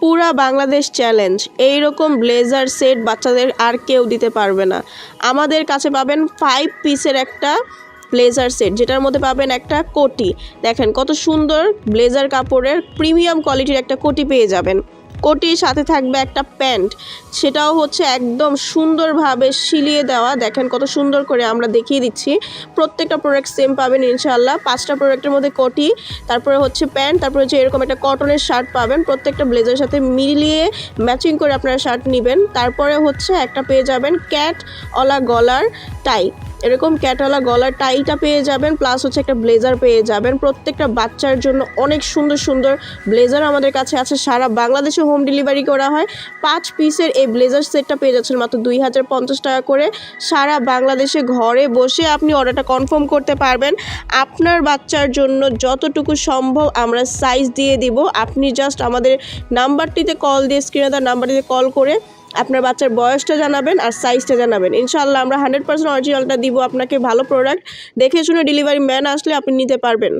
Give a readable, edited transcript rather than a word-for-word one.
পুরা বাংলাদেশ চ্যালেঞ্জ, এইরকম blazer set বাচ্চাদের আর কেউ দিতে পারবে না। আমাদের কাছে পাবেন 5 পিসের একটা ব্লেজার সেট, যেটার মধ্যে পাবেন একটা কোটি। দেখেন কত সুন্দর ব্লেজার কাপড়ের প্রিমিয়াম কোয়ালিটির একটা কোটি পেয়ে যাবেন। কোটির সাথে থাকবে একটা প্যান্ট, সেটাও হচ্ছে একদম সুন্দরভাবে সিলিয়ে দেওয়া। দেখেন কত সুন্দর করে আমরা দেখিয়ে দিচ্ছি। প্রত্যেকটা প্রোডাক্ট সেম পাবেন ইনশাআল্লাহ। 5টা প্রোডাক্টের মধ্যে কোটি, তারপরে হচ্ছে প্যান্ট, তারপরে হচ্ছে এরকম একটা কটনের শার্ট পাবেন। প্রত্যেকটা ব্লেজারের সাথে মিলিয়ে ম্যাচিং করে আপনারা শার্ট নেবেন। তারপরে হচ্ছে একটা পেয়ে যাবেন ক্যাটওয়ালা গলার টাই, এরকম ক্যাটওয়ালা গলার টাইটা পেয়ে যাবেন, প্লাস হচ্ছে একটা ব্লেজার পেয়ে যাবেন। প্রত্যেকটা বাচ্চার জন্য অনেক সুন্দর সুন্দর ব্লেজার আমাদের কাছে আছে। সারা বাংলাদেশে হোম ডেলিভারি করা হয়। 5 পিসের এই ব্লেজার সেটটা পেয়ে যাচ্ছেন মাত্র 2050 টাকা করে। সারা বাংলাদেশে ঘরে বসে আপনি অর্ডারটা কনফার্ম করতে পারবেন। আপনার বাচ্চার জন্য যতটুকু সম্ভব আমরা সাইজ দিয়ে দিব। আপনি জাস্ট আমাদের নাম্বারটিতে কল দিয়ে, স্ক্রিনে দেওয়া নাম্বারটিতে কল করে আপনার বাচ্চার বয়সটা জানাবেন আর সাইজটা জানাবেন। ইনশাআল্লাহ আমরা 100% অরিজিনালটা দিব আপনাকে। ভালো প্রোডাক্ট দেখে শুনে ডেলিভারি ম্যান আসলে আপনি নিতে পারবেন।